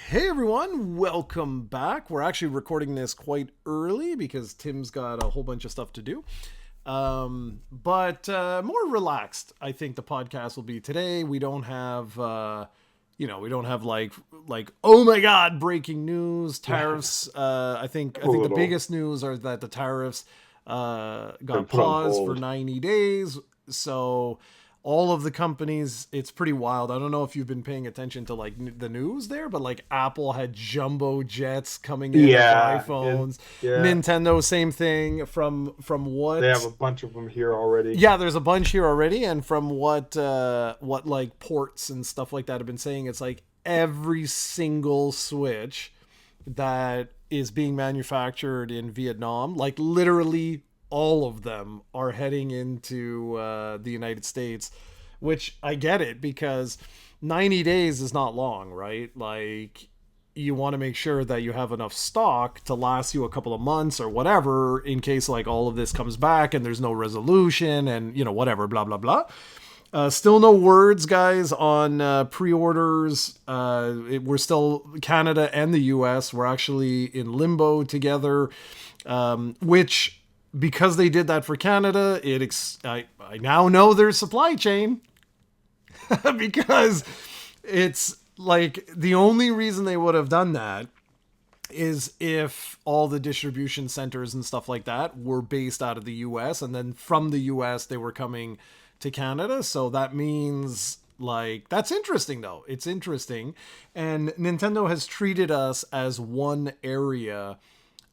Hey everyone, welcome back. We're actually recording this quite early because Tim's got a whole bunch of stuff to do. But more relaxed, I think the podcast will be today. We don't have, we don't have like oh my god, breaking news, tariffs. I think the Little biggest news are that the tariffs been got put on paused for hold. 90 days. So all of the companies, it's pretty wild. I don't know if you've been paying attention to like the news there, but like Apple had jumbo jets coming in of Yeah, iPhones. yeah. Nintendo, same thing. From They have what? a bunch of them here already. Yeah, there's a bunch here already, and from what like ports and stuff like that have been saying, it's like every single Switch that is being manufactured in Vietnam, like literally all of them are heading into the United States, which I get it because 90 days is not long, right? Like you want to make sure that you have enough stock to last you a couple of months or whatever in case like all of this comes back and there's no resolution and whatever, blah blah blah. Still no words, guys, on pre-orders. We're still Canada and the U.S. We're actually in limbo together, which because they did that for Canada, I now know their supply chain because it's like the only reason they would have done that is if all the distribution centers and stuff like that were based out of the US and then from the US they were coming to Canada. So that means like that's interesting though. It's interesting. And Nintendo has treated us as one area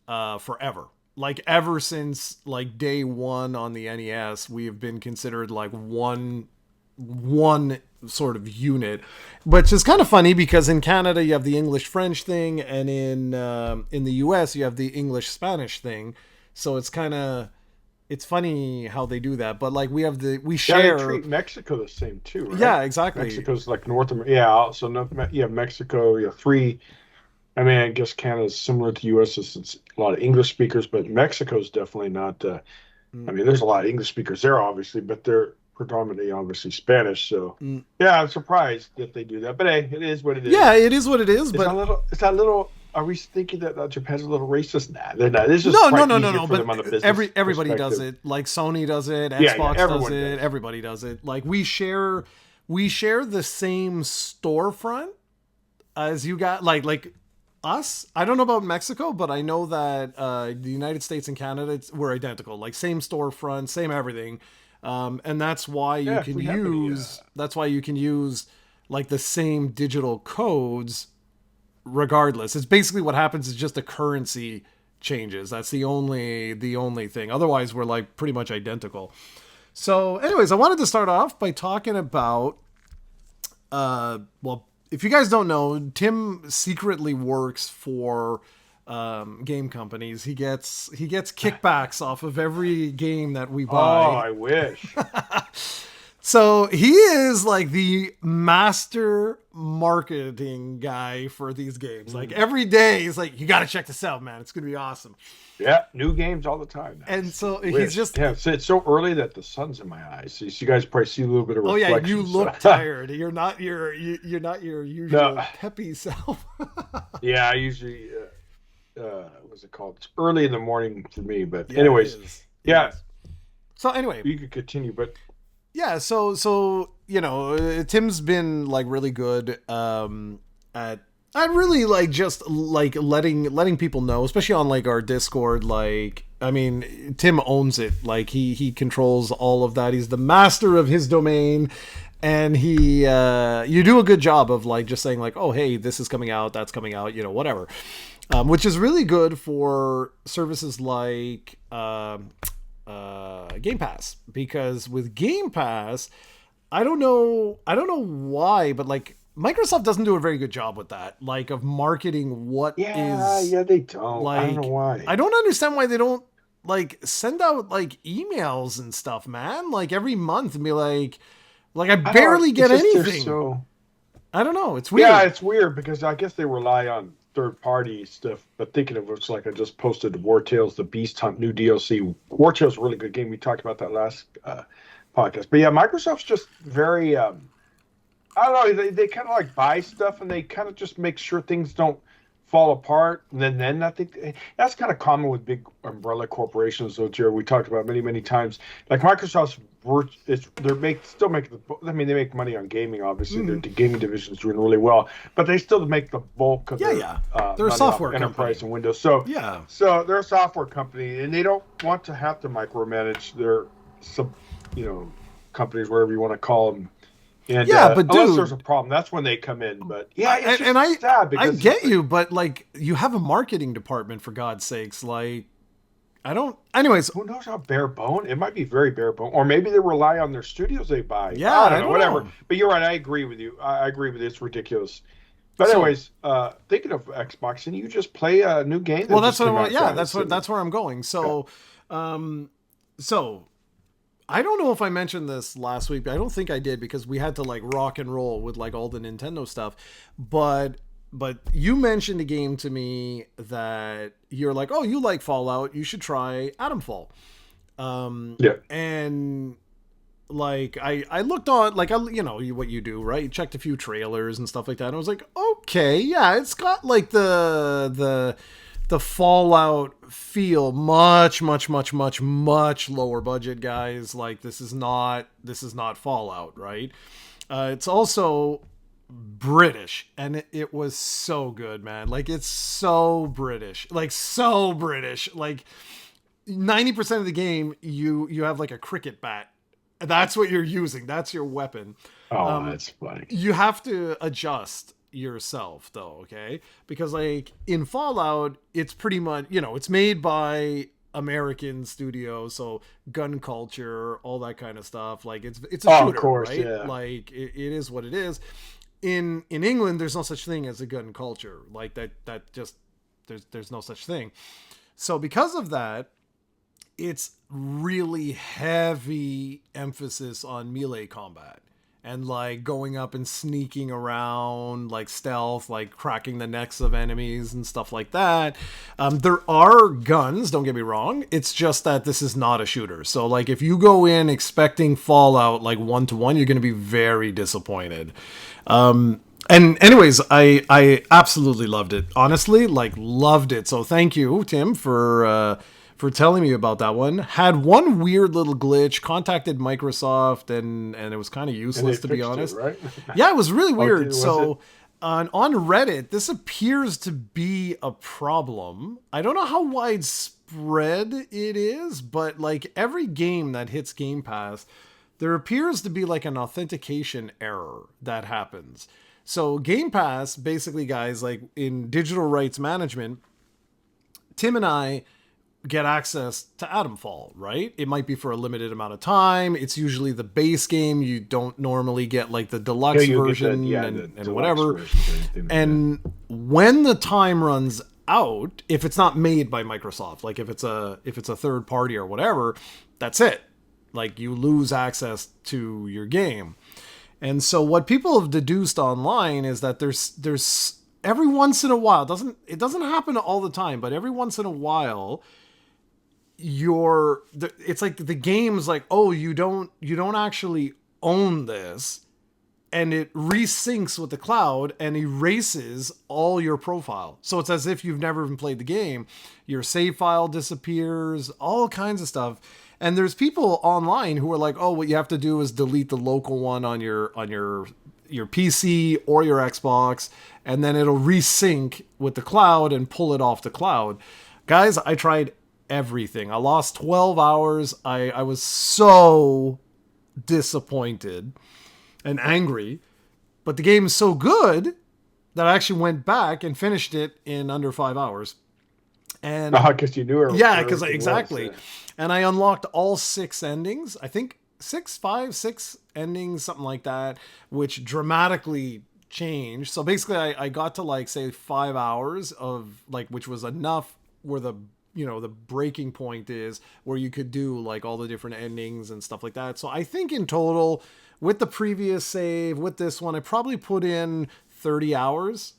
forever. Like ever since like day one on the NES, we have been considered like one sort of unit, which is kind of funny because in Canada you have the English French thing, and in the US you have the English Spanish thing. So it's funny how they do that. But like we Yeah, they share. treat Mexico the same too, right? Yeah, exactly. Mexico's like North America. Yeah, so yeah, Mexico, yeah, three. I mean, I guess Canada's similar to U.S. Since it's a lot of English speakers, but Mexico's definitely not. I Mm, mean, there's a lot of English speakers there, obviously, but they're predominantly obviously Spanish. So, mm. yeah, I'm surprised that they do that. But hey, it is what it Yeah, is. it is what it is. Is that a But little? Is that a little? Are we thinking that Japan's a little racist? Nah, they're not. This is no, no, probably no, no, easier no. for But them on a business everybody does perspective. it. Like Sony does it, Yeah, yeah, Xbox does everyone it, does. everybody does it. Like we share the same storefront as you got. Like us. I don't know about Mexico, but I know that the United States and Canada we're identical. Like same storefront, same everything. And that's why you Yeah, if can we have any, use. That's why you can use like the same digital codes regardless. It's basically what happens is just the currency changes. That's the only thing. Otherwise, we're like pretty much identical. So, anyways, I wanted to start off by talking about well, if you guys don't know, Tim secretly works for game companies. He gets kickbacks off of every game that we oh, buy. I wish. So he is like the master marketing guy for these games. Like Mm. every day, he's like, "You got to check this out, man. It's gonna be awesome." Yeah, new games all the time now. And so he's Wish. just, Yeah, it's so early that the sun's in my eyes. So you guys probably see a little bit of oh yeah, you reflection. So look tired. You're not your no, usual peppy self. yeah, I usually what's it called? It's early in the morning for me. But Yeah, it anyways, is. It yeah, is. So anyway, you could continue. But yeah, so Tim's been like really good at really like just like letting people know, especially on like our Discord. Like, I mean, Tim owns it. Like he controls all of that. He's the master of his domain, and he you do a good job of like just saying like, oh hey, this is coming out, that's coming out, whatever, which is really good for services like Game Pass, because with Game Pass, I don't know why, but like Microsoft doesn't do a very good job with that, like of marketing what yeah, is yeah, they don't. I don't know like. why. I don't understand why they don't like send out like emails and stuff, man. Like every month and be like I I don't. barely It's get just they're anything. so. I don't know. It's Yeah, weird. it's weird because I guess they rely on third party stuff. But thinking of which, like I just posted War Tales, the Beast Hunt new DLC. War Tales, a really good game. We talked about that last podcast. But yeah, Microsoft's just very. I don't know. They kind of like buy stuff and they kind of just make sure things don't fall apart. And then I think that's kind of common with big umbrella corporations, though, Jerry. We talked about many times. Like Microsoft's, still make the. I mean, they make money on gaming. Obviously, their gaming division is doing really well, but they still make the bulk of their they're a software enterprise company. and Windows. So Yeah. so they're a software company, and they don't want to have to micromanage their sub, companies, whatever you want to call them. And Yeah, but unless dude, there's a problem, that's when they come in. But yeah, it's and just sad I because get you, but like you have a marketing department for God's sakes. Like I don't. Anyways, who knows how bare bone? It might be very bare bone, or maybe they rely on their studios they buy. yeah, I don't know, whatever. But you're right. I agree with you. I agree with you. It's ridiculous. But anyways, thinking of Xbox, and you just play a new game. Well, that's what I want. Yeah, that's where I'm going. So, so I don't know if I mentioned this last week, but I don't think I did because we had to like rock and roll with like all the Nintendo stuff. But you mentioned a game to me that you're like, oh, you like Fallout, you should try Atomfall. Yeah. And like I looked on like what you do, right? You checked a few trailers and stuff like that. And I was like, okay, yeah, it's got like the Fallout feel, much lower budget, guys. Like this is not Fallout, right? It's also British, and it was so good, man. Like it's so British, like 90% of the game you have like a cricket bat. That's what you're using. That's your weapon. Oh, that's funny. You have to adjust yourself though, okay? Because like in Fallout, it's pretty much, it's made by American studios, so gun culture, all that kind of stuff. Like it's a shooter, of course, right? yeah. Like it is what it is. In England, there's no such thing as a gun culture. Like that just there's no such thing. So because of that, it's really heavy emphasis on melee combat and like going up and sneaking around, like stealth, like cracking the necks of enemies and stuff like that. There are guns, don't get me wrong. It's just that this is not a shooter. So like if you go in expecting Fallout like 1-to-1, you're going to be very disappointed. And anyways, I absolutely loved it. Honestly, like loved it. So thank you, Tim, for telling me about that one. Had one weird little glitch, contacted Microsoft, and it was kind of useless, to be honest. It, right? Yeah, it was really weird. Okay, so on Reddit, this appears to be a problem. I don't know how widespread it is, but like every game that hits Game Pass, there appears to be like an authentication error that happens. So Game Pass, basically, guys, like in digital rights management, Tim and I get access to Atomfall, right? It might be for a limited amount of time. It's usually the base game. You don't normally get like the deluxe version and whatever. And when the time runs out, if it's not made by Microsoft, like if it's a third party or whatever, that's it. Like you lose access to your game. And so what people have deduced online is that there's every once in a while, it doesn't happen all the time, but every once in a while, it's like the game's like, oh, you don't actually own this, and it resyncs with the cloud and erases all your profile. So it's as if you've never even played the game. Your save file disappears, all kinds of stuff. And there's people online who are like, oh, what you have to do is delete the local one on your PC or your Xbox, and then it'll resync with the cloud and pull it off the cloud. Guys, I tried everything. I lost 12 hours. I was so disappointed and angry, but the game is so good that I actually went back and finished it in under 5 hours. And because you knew it. Yeah, because exactly. And I unlocked all 6 endings. I think 6 endings, something like that, which dramatically changed. So basically I got to like say 5 hours of like, which was enough where the breaking point is where you could do like all the different endings and stuff like that. So I think in total with the previous save, with this one, I probably put in 30 hours,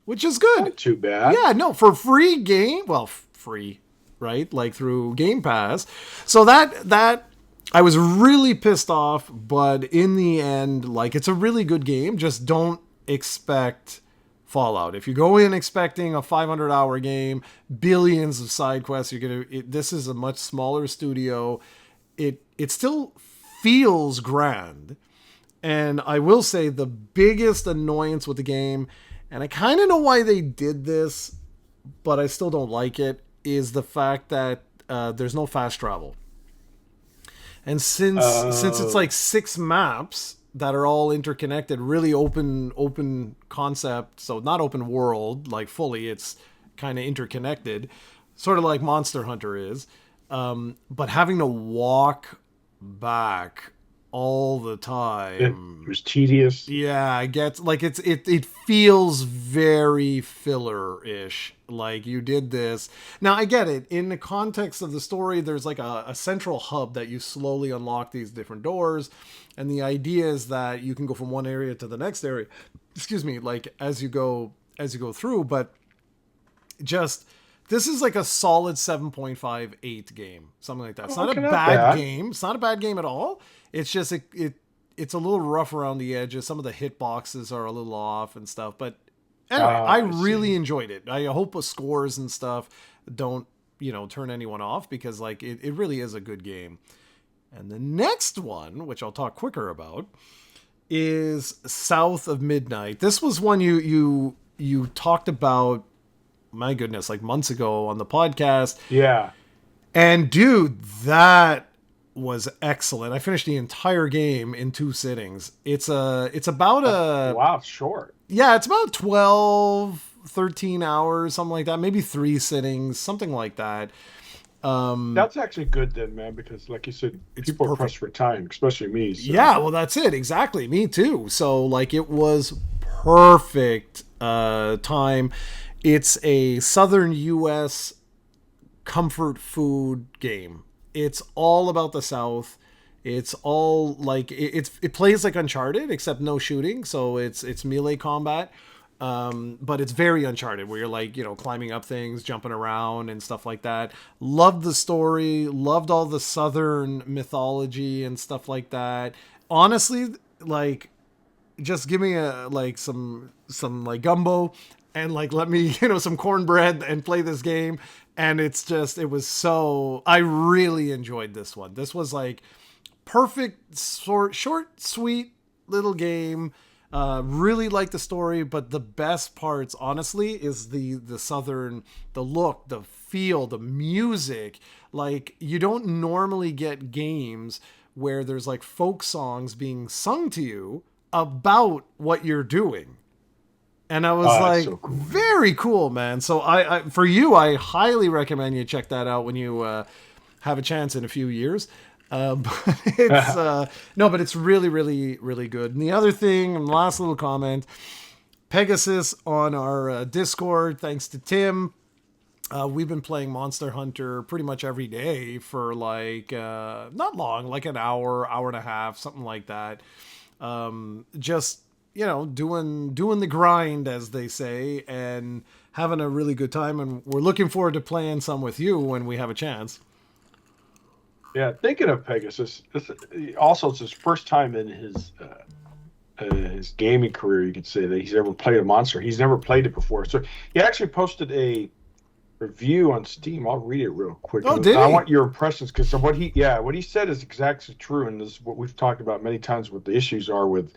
which is good. Not too bad. Yeah, no, for free game. Well, free, right? Like through Game Pass. So that I was really pissed off, but in the end, like, it's a really good game. Just don't expect Fallout. If you go in expecting a 500-hour game, billions of side quests, this is a much smaller studio. It still feels grand. And I will say the biggest annoyance with the game, and I kind of know why they did this, but I still don't like it, is the fact that there's no fast travel. And since it's like 6 maps that are all interconnected, really open concept, so not open world like fully, it's kind of interconnected, sort of like Monster Hunter is. But having to walk back all the It time, was tedious. yeah, I get like it feels very filler-ish. Like you did this. Now I get it. In the context of the story, there's like a central hub that you slowly unlock these different doors. And the idea is that you can go from one area to the next area. Excuse me, like as you go through, but just this is like a solid 7.58 game, something like that. It's not a Okay, not bad bad. game. It's not a bad game at all. It's just it's a little rough around the edges. Some of the hitboxes are a little off and stuff. But anyway, I I really see. enjoyed it. I hope the scores and stuff don't turn anyone off, because like it really is a good game. And the next one, which I'll talk quicker about, is South of Midnight. This was one you talked about, my goodness, like months ago on the podcast. Yeah. And dude, that was excellent. I finished the entire game in 2 sittings. It's about a Wow, it's short. yeah, it's about 12, 13 hours, something like that. Maybe 3 sittings, something like that. That's actually good then, man, because like you said, It's people are perfect. pressed for time, especially me. So Yeah, well, that's it. Exactly. Me too. So, like, it was perfect time. It's a southern U.S. comfort food game. It's all about the South. It's all like it plays like Uncharted, except no shooting. So it's melee combat. But it's very Uncharted, where you're like, climbing up things, jumping around, and stuff like that. Loved the story, loved all the Southern mythology and stuff like that. Honestly, like, just give me some like gumbo, and like let me some cornbread and play this game. And I really enjoyed this one. This was like perfect, short, sweet little game. Really like the story, but the best parts, honestly, is the southern, the look, the feel, the music. Like, you don't normally get games where there's like folk songs being sung to you about what you're doing. And I was oh, that's like, so cool, man. very cool, man. So for you, I highly recommend you check that out when you have a chance in a few years. But it's no, but it's really, really, really good. And the other thing, and last little comment, Pegasus on our Discord, thanks to Tim. We've been playing Monster Hunter pretty much every day for like not long, like an hour, hour and a half, something like that. Just doing the grind, as they say, and having a really good time. And we're looking forward to playing some with you when we have a chance. Yeah, thinking of Pegasus, also it's his first time in his gaming career. You could say that he's ever played a monster. He's never played it before. So he actually posted a review on Steam. I'll read it real quick. Oh, And did I he? want your impressions because what he said is exactly true, and this is what we've talked about many times. What the issues are with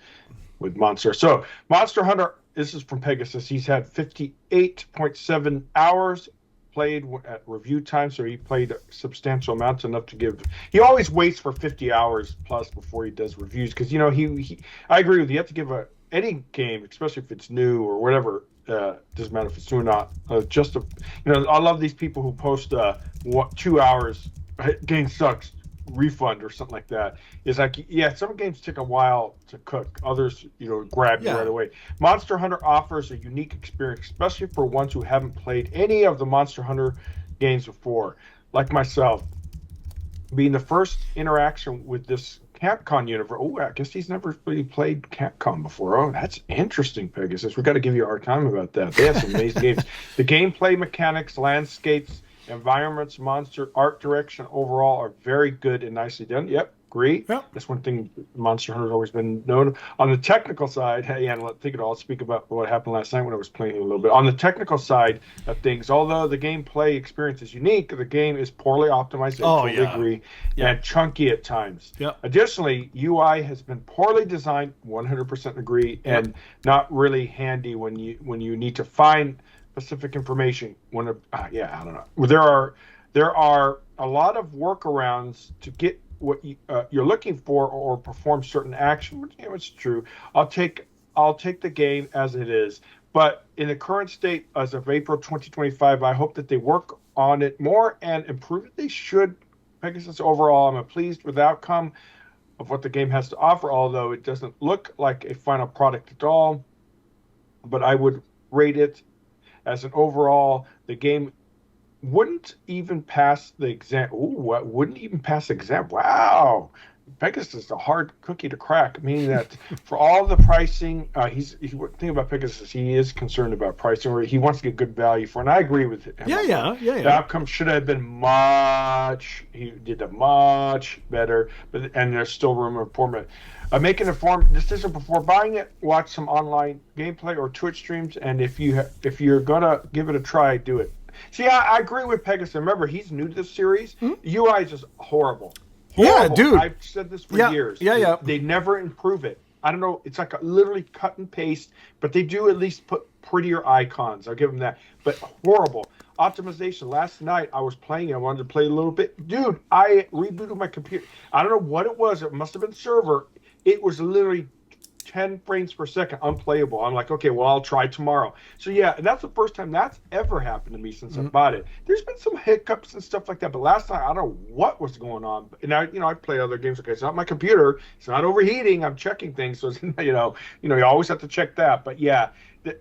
Monster. So Monster Hunter. This is from Pegasus. He's had 58.7 hours played at review time, so he played substantial amounts, enough to give. He always waits for 50 hours plus before he does reviews because he I agree with you. You have to give any game, especially if it's new or whatever. Doesn't matter if it's new or not. I love these people who post 2 hours. Game sucks. Refund or something like that. Is like, yeah, some games take a while to cook, others grab you Yeah. right away. Monster Hunter offers a unique experience, especially for ones who haven't played any of the Monster Hunter games before, like myself. Being the first interaction with this Capcom universe. Oh, I guess he's never really played Capcom before. Oh, that's interesting, Pegasus. We got to give you a hard time about that. They have some amazing games. The gameplay mechanics, landscapes, environments, monster art direction overall are very good and nicely done. Yep, agree. Yep. That's one thing Monster Hunter's always been known. On the technical side, hey, and I'll speak about what happened last night when I was playing a little bit. On the technical side of things, although the gameplay experience is unique, the game is poorly optimized. I totally agree, and chunky at times. Yep. Additionally, UI has been poorly designed. 100% agree, and not really handy when you need to find specific information. I don't know. There are a lot of workarounds to get what you're looking for or perform certain action, which it's true. I'll take the game as it is, but in the current state as of April 2025, I hope that they work on it more and improve it. They should. Pegasus overall, I'm pleased with the outcome of what the game has to offer, although it doesn't look like a final product at all. But I would rate it as an overall. The game wouldn't even pass the exam. Wouldn't even pass the exam. Wow. Pegasus is a hard cookie to crack, meaning that for all the pricing, think about Pegasus, he is concerned about pricing, or he wants to get good value for it. And I agree with him. Yeah. The outcome should have been he did a much better, and there's still room for improvement. Make an informed decision before buying it. Watch some online gameplay or Twitch streams, and if you're gonna give it a try, do it. See, I agree with Pegasus. Remember, he's new to this series. Mm-hmm. UI is just horrible. Yeah, dude. I've said this for years. Yeah. They never improve it. I don't know. It's like literally cut and paste, but they do at least put prettier icons. I'll give them that. But horrible. Optimization. Last night, I was playing it. I wanted to play a little bit. Dude, I rebooted my computer. I don't know what it was. It must have been server. It was literally 10 frames per second unplayable. I'm like, okay, well, I'll try tomorrow. So yeah, that's the first time that's ever happened to me since I bought it. There's been some hiccups and stuff like that, but last time I don't know what was going on. And I play other games. Okay, it's not my computer. It's not overheating. I'm checking things. So it's, you always have to check that. But yeah,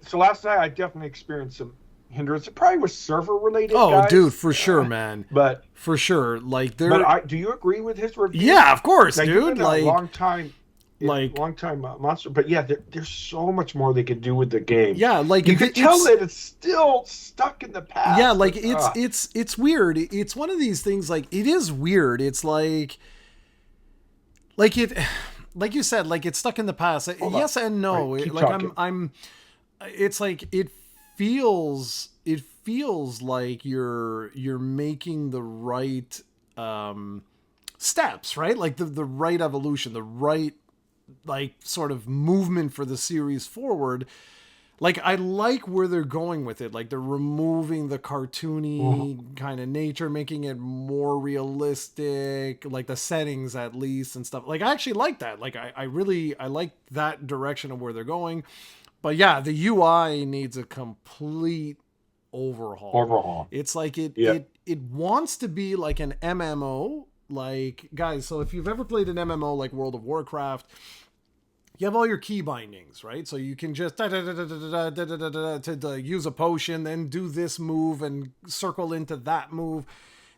so last night I definitely experienced some hindrance. It probably was server related. Oh, dude, for sure, man. But for sure, do you agree with his review? Yeah, of course, dude. You've been a long time. Long time Monster, but yeah, there's so much more they could do with the game. Yeah, you can tell that it's still stuck in the past. Yeah, it's weird. It's one of these things. It is weird. It's like you said, it's stuck in the past. Yes and no. It's like it feels like you're making the right steps, right? Like the right evolution, the right sort of movement for the series forward. I like where they're going with it. They're removing the cartoony kind of nature, making it more realistic, the settings at least and stuff. I actually like that. I like that direction of where they're going. But yeah, the UI needs a complete overhaul. It's it wants to be like an MMO. Guys, so if you've ever played an MMO like World of Warcraft, you have all your key bindings, right? So you can just to use a potion, then do this move and circle into that move.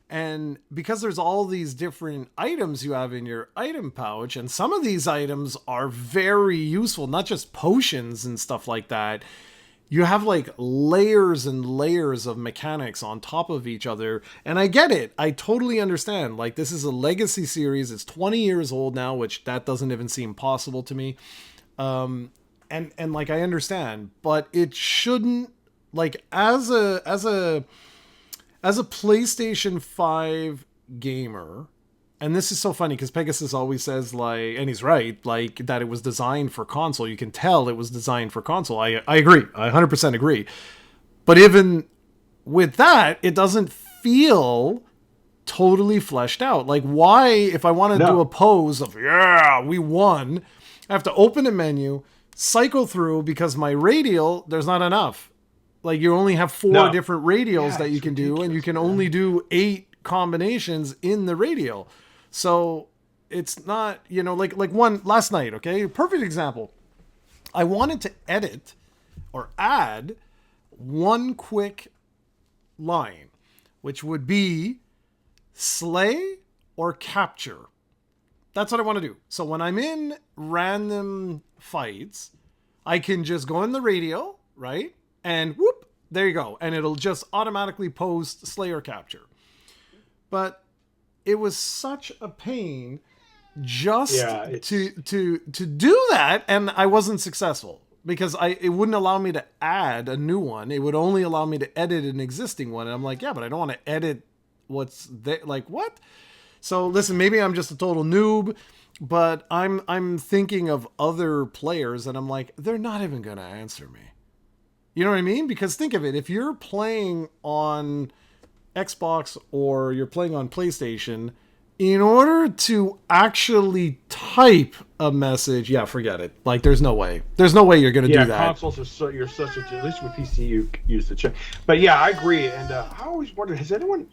And because there's all these different items you have in your item pouch, and some of these items are very useful, not just potions and stuff like that. You have layers and layers of mechanics on top of each other. And I get it. I totally understand. This is a legacy series. It's 20 years old now, which that doesn't even seem possible to me. And I understand, but it shouldn't as a PlayStation 5 gamer. And this is so funny because Pegasus always says and he's right, that it was designed for console. You can tell it was designed for console. I agree. I 100% agree. But even with that, it doesn't feel totally fleshed out. Why, if I want to do a pose of, we won, I have to open a menu, cycle through because my radial, there's not enough. You only have 4 different radials that you can do, and you can only do 8 combinations in the radial. So it's not, one last night, okay? Perfect example. I wanted to edit or add one quick line, which would be slay or capture. That's what I want to do. So when I'm in random fights, I can just go in the radio, right? And whoop, there you go. And it'll just automatically post slay or capture. But it was such a pain just Yeah, to do that, and I wasn't successful because it wouldn't allow me to add a new one. It would only allow me to edit an existing one, and I'm like, yeah, but I don't want to edit what's there. Like, what? So listen, maybe I'm just a total noob, but I'm thinking of other players, and I'm like, they're not even gonna answer me. You know what I mean? Because think of it, if you're playing on Xbox or you're playing on PlayStation, in order to actually type a message, yeah, forget it. Like, there's no way. There's no way you're going to do that. Consoles are you're such a, at least with PC you use the chat. But yeah, I agree. And I always wondered, does anyone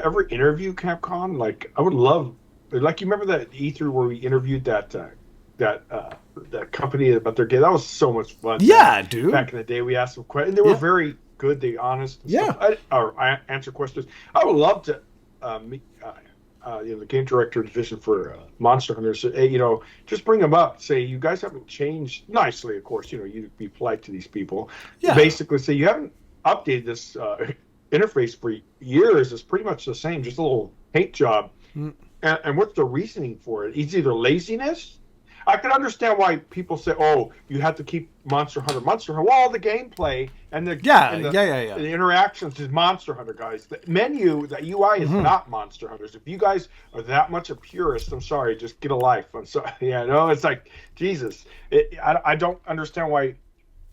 ever interview Capcom? Like, I would love, like, you remember that E3 where we interviewed that company about their game? That was so much fun. Yeah, dude. Back in the day, we asked them questions, and they were very good. They honest. And stuff. Or answer questions. I would love to. The game director division for Monster Hunter, so, just bring them up. Say, you guys haven't changed nicely, of course. You'd be polite to these people. Yeah. Basically, say you haven't updated this interface for years. It's pretty much the same, just a little paint job. And what's the reasoning for it? It's either laziness. I can understand why people say, "Oh, you have to keep Monster Hunter." Well, the gameplay and the interactions is Monster Hunter, guys. The menu, the UI is not Monster Hunters. If you guys are that much a purist, I'm sorry, just get a life. I'm sorry. Yeah, no, it's like Jesus. I don't understand why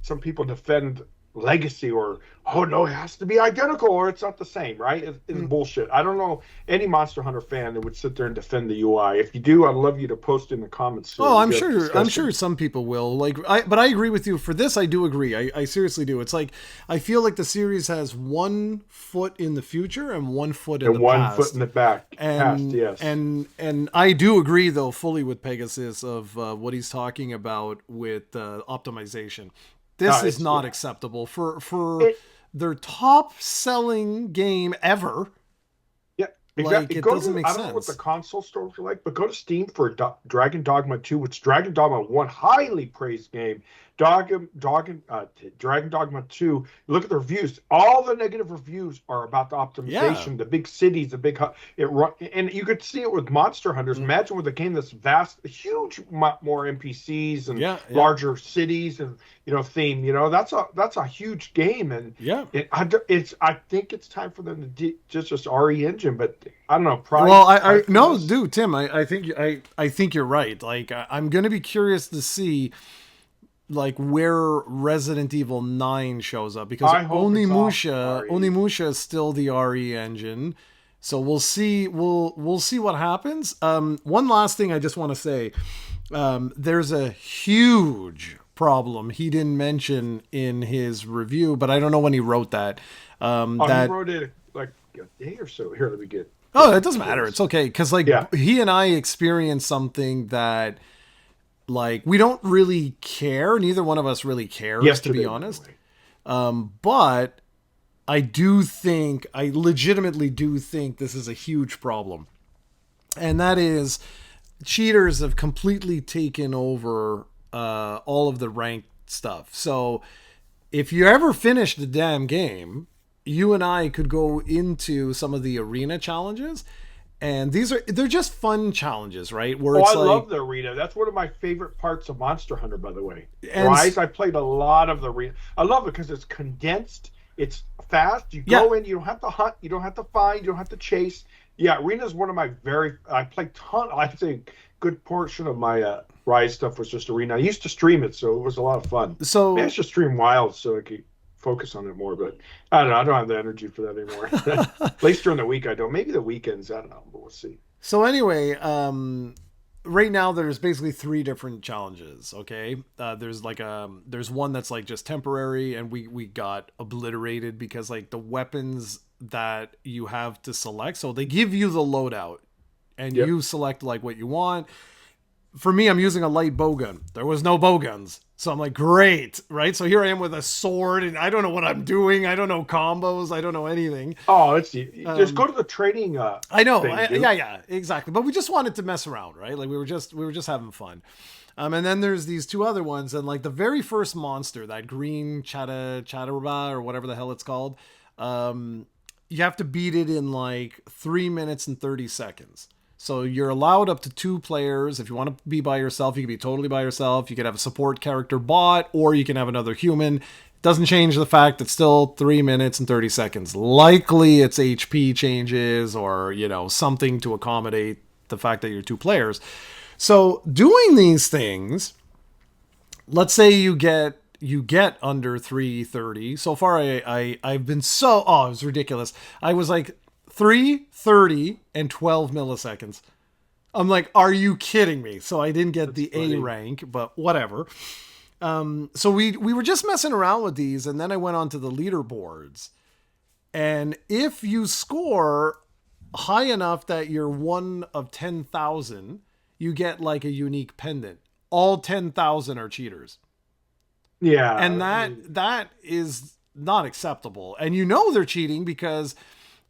some people defend legacy or no, it has to be identical or it's not the same, right? It's bullshit. I don't know any Monster Hunter fan that would sit there and defend the UI. If you do, I'd love you to post in the comments. So I'm sure some people will. But I agree with you. For this, I do agree. I seriously do. It's like I feel like the series has 1 foot in the future and 1 foot in the past. And 1 foot in the back. Yes. And I do agree though fully with Pegasus of what he's talking about with optimization. This is not acceptable for their top selling game ever. Yeah, exactly. It doesn't make sense. I don't know what the console stores are like, but go to Steam for Dragon Dogma 2, which Dragon Dogma 1, highly praised game. Dragon Dogma 2, look at the reviews. All the negative reviews are about the optimization, the big cities, the big and you could see it with Monster Hunters. Imagine with a game that's vast, huge, more NPCs and larger cities and theme. That's a huge game, and I think it's time for them to just RE engine, but I don't know. Dude, Tim, I think you're right. Like, I'm gonna be curious to see like where Resident Evil 9 shows up, because Onimusha is still the RE engine. So we'll see what happens. One last thing I just want to say. There's a huge problem he didn't mention in his review, but I don't know when he wrote that. He wrote it like a day or so. Here, let me get. Oh, it doesn't matter. It's okay. Because he and I experienced something that, like, we don't really care. Neither one of us really cares, to be honest. But I legitimately do think this is a huge problem. And that is, cheaters have completely taken over all of the ranked stuff. So if you ever finish the damn game, you and I could go into some of the arena challenges. And they're just fun challenges, right? Where I love the arena. That's one of my favorite parts of Monster Hunter, by the way. Rise, I played a lot of the arena. I love it because it's condensed, it's fast. You go in, you don't have to hunt, you don't have to find, you don't have to chase. Yeah, arena is one of my I play I'd say a good portion of my Rise stuff was just arena. I used to stream it, so it was a lot of fun. So I should stream Wild so I could focus on it more, but I don't know. I don't have the energy for that anymore. At least during the week I don't. Maybe the weekends, I don't know, but we'll see. So anyway, right now there's basically 3 different challenges. Okay, there's one that's like just temporary, and we got obliterated because like the weapons that you have to select. So they give you the loadout, and you select like what you want. For me, I'm using a light bowgun. There was no bowguns. So I'm like, great, right? So here I am with a sword, and I don't know what I'm doing. I don't know combos. I don't know anything. Oh, let's see. Just go to the training. I know. Yeah, exactly. But we just wanted to mess around, right? Like we were just having fun. And then there's these 2 other ones, and like the very first monster, that green Chatterba or whatever the hell it's called, you have to beat it in like 3 minutes and 30 seconds. So you're allowed up to 2 players. If you want to be by yourself, you can be totally by yourself. You can have a support character bot, or you can have another human. Doesn't change the fact that still 3 minutes and 30 seconds. Likely it's HP changes or, something to accommodate the fact that you're 2 players. So doing these things, let's say you get under 330. So far I've been it was ridiculous. I was like 330 and 12 milliseconds. I'm like, are you kidding me? So I didn't get the funny. A rank, but whatever. So we were just messing around with these, and then I went on to the leaderboards. And if you score high enough that you're one of 10,000, you get like a unique pendant. All 10,000 are cheaters. Yeah. And that is not acceptable. And they're cheating because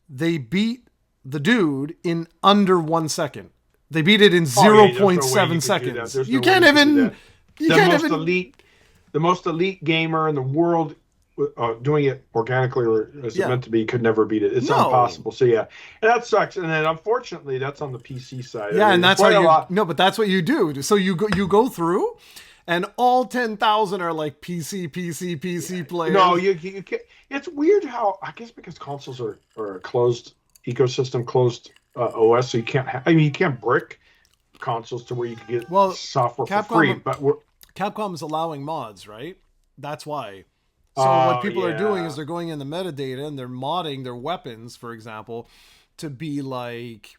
they beat the dude in under 1 second. They beat it in 0.7 seconds. You can't even... The most elite gamer in the world doing it organically or as it meant to be could never beat it. It's impossible. So yeah, and that sucks. And then unfortunately, that's on the PC side. Yeah, and that's how but that's what you do. So you go through, and all 10,000 are like PC players. No, you can't. It's weird how, I guess because consoles are a closed ecosystem, closed OS, so you can't. You can't brick consoles to where you can get software for free. But Capcom is allowing mods, right? That's why. So what people are doing is they're going in the metadata and they're modding their weapons, for example, to be like,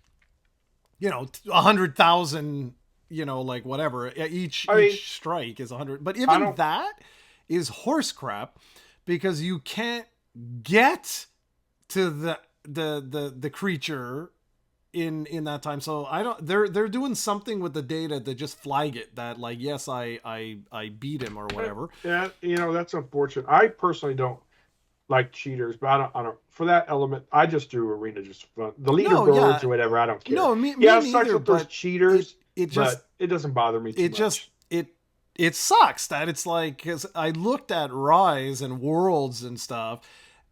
100,000, like whatever. Each strike is 100. But even that is horse crap because you can't get to the creature in that time. So they're doing something with the data to just flag it that like, yes, I beat him or whatever. Yeah, that's unfortunate. I personally don't like cheaters, but I don't for that element. I just do arena just fun. The leaderboards or whatever, I don't care. No, me it neither, sucks with those cheaters. But it doesn't bother me too much. It sucks that it's like, because I looked at Rise and Worlds and stuff,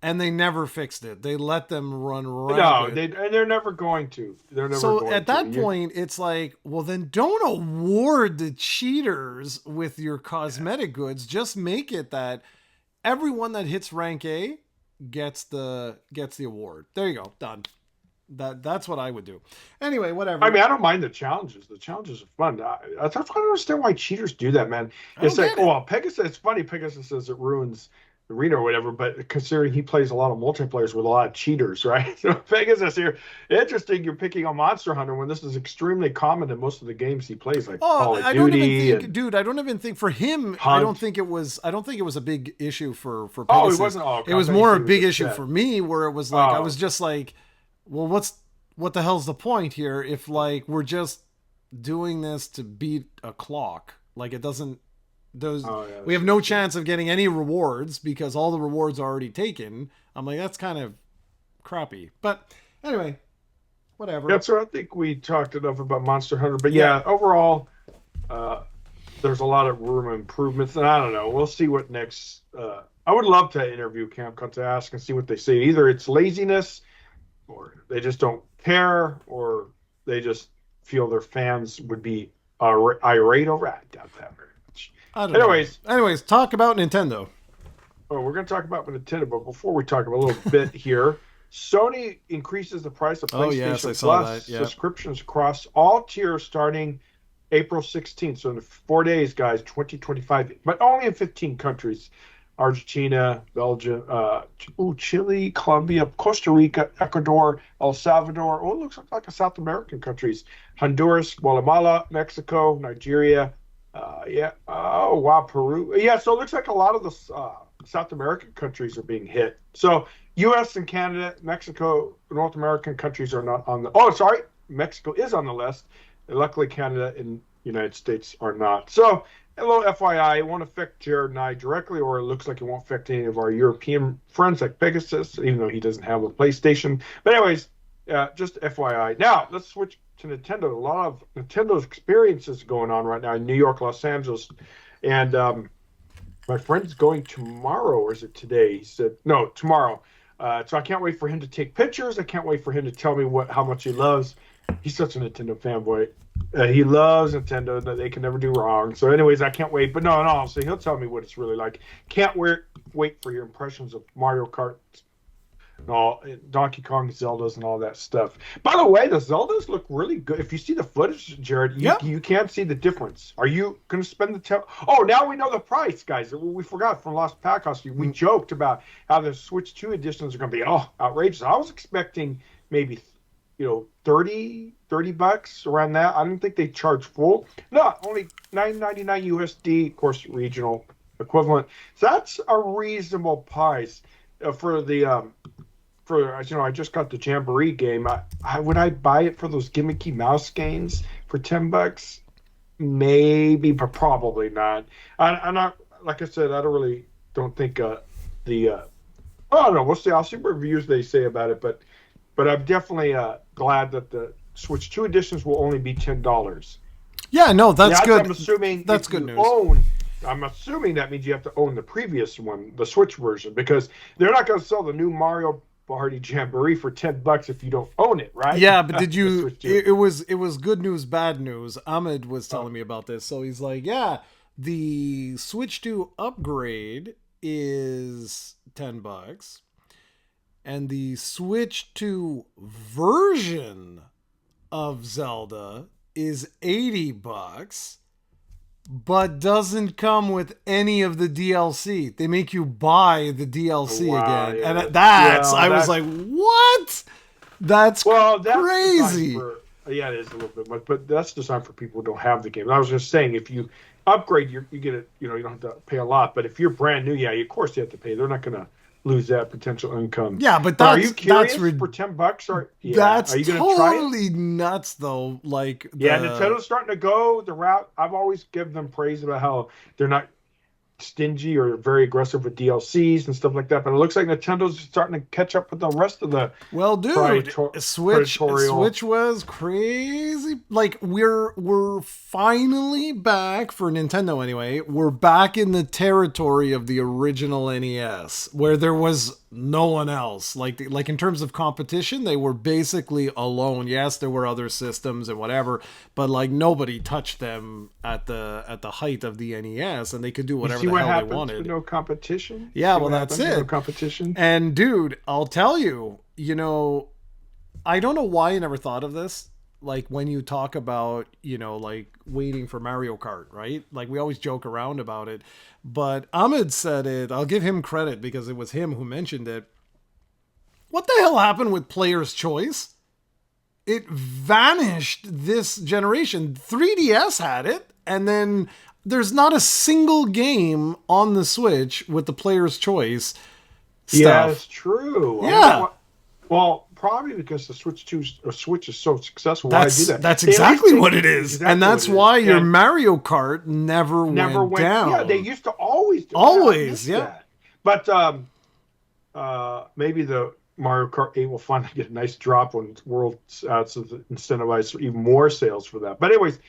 and they never fixed it. They let them run rampant. No, they're never going to. So at that point, it's like, well, then don't award the cheaters with your cosmetic goods. Just make it that everyone that hits rank A gets the award. There you go, done. That's what I would do. Anyway, whatever. I mean, I don't mind the challenges. The challenges are fun. I don't understand why cheaters do that, man. It's like, Pegasus. It's funny. Pegasus says it ruins arena or whatever, but considering he plays a lot of multiplayers with a lot of cheaters, right? So Pegasus here, interesting. You're picking on Monster Hunter when this is extremely common in most of the games he plays, like Call of Duty. I don't even think for him. Hunt. I don't think it was a big issue for Pegasus. It wasn't. It was more a big issue for me, where it was like I was just like, well, what the hell's the point here if like we're just doing this to beat a clock? Like it doesn't. We have no chance of getting any rewards because all the rewards are already taken. I'm like, that's kind of crappy. But anyway, whatever. Yeah, so I think we talked enough about Monster Hunter. But overall, there's a lot of room for improvements. And I don't know. We'll see what next. I would love to interview Capcom to ask and see what they say. Either it's laziness, or they just don't care, or they just feel their fans would be irate over it. I doubt that very much. Anyways, talk about Nintendo. Oh, we're going to talk about Nintendo, but before we talk about a little bit here, Sony increases the price of PlayStation Plus subscriptions across all tiers starting April 16th. So in 4 days, guys, 2025, but only in 15 countries. Argentina, Belgium, Chile, Colombia, Costa Rica, Ecuador, El Salvador. Oh, it looks like a South American countries. Honduras, Guatemala, Mexico, Nigeria. Oh, wow, Peru. Yeah, so it looks like a lot of the South American countries are being hit. So U.S. and Canada, Mexico, North American countries are not on the... Oh, sorry, Mexico is on the list. And luckily, Canada and United States are not. So... a little FYI, it won't affect Jared and I directly, or it looks like it won't affect any of our European friends like Pegasus, even though he doesn't have a PlayStation. But anyways, just FYI. Now, let's switch to Nintendo. A lot of Nintendo's experiences going on right now in New York, Los Angeles. And my friend's going tomorrow, or is it today? He said, no, tomorrow. So I can't wait for him to take pictures. I can't wait for him to tell me how much he loves He's such a Nintendo fanboy. He loves Nintendo. That they can never do wrong. So, anyways, I can't wait. But no, in all honesty, he'll tell me what it's really like. Can't wait for your impressions of Mario Kart and all Donkey Kong, Zeldas, and all that stuff. By the way, the Zeldas look really good. If you see the footage, Jared, Yep. you can't see the difference. Are you going to spend the time? Oh, now we know the price, guys. We forgot from Lost Packhouse. We joked about how the Switch 2 editions are going to be outrageous. I was expecting maybe 30 bucks around that. I didn't think they charge full. No, only 9.99 USD, of course, regional equivalent. So that's a reasonable price for the for I just got the Jamboree game. Would I buy it for those gimmicky mouse games for $10? Maybe, but probably not. I'm not, like I said, I don't think I don't know. We'll see. I'll see what reviews they say about it, but I'm definitely glad that the Switch 2 editions will only be $10. Yeah, no, that's good. I'm assuming that's if good you news. own. I'm assuming that means you have to own the previous one, the Switch version, because they're not going to sell the new Mario Party Jamboree for $10 if you don't own it, right? Yeah, but did The you? Switch 2. It was good news, bad news. Ahmed was telling me about this, so he's like, yeah, the Switch 2 upgrade is $10, and the Switch 2 version of Zelda is $80, but doesn't come with any of the DLC. They make you buy the DLC Wow, again. yeah. And that's, Well, I was that's like, what? That's designed crazy. for, yeah, it is a little bit much, but that's designed for people who don't have the game. I was just saying, if you upgrade, you get it. You don't have to pay a lot. But if you're brand new, yeah, of course you have to pay. They're not going to lose that potential income. Yeah, but Are you curious that's for $10? Or that's are you going to try it? totally nuts though. Like Yeah, Nintendo's starting to go the route. I've always given them praise about how they're not stingy or very aggressive with DLCs and stuff like that. But it looks like Nintendo's starting to catch up with the rest of the well, dude, Switch was crazy. Like we're finally back for Nintendo anyway. We're back in the territory of the original NES where there was no one else. Like in terms of competition, they were basically alone. Yes, there were other systems and whatever, but like nobody touched them at the height of the NES, and they could do whatever the hell they wanted. With no competition. Yeah, well, that's it. No competition. And dude, I'll tell you, I don't know why I never thought of this. Like when you talk about, like waiting for Mario Kart, right? Like we always joke around about it. But Ahmed said it. I'll give him credit because it was him who mentioned it. What the hell happened with Player's Choice? It vanished this generation. 3DS had it, and then there's not a single game on the Switch with the Player's Choice stuff. Yeah, it's true. Yeah. Well, probably because the Switch is so successful. Why do that? That's exactly what it is, and that's why your Mario Kart never went down. Yeah, they used to always do always, yeah. That. But maybe the Mario Kart 8 will finally get a nice drop when World's out, so to incentivize even more sales for that. But anyways,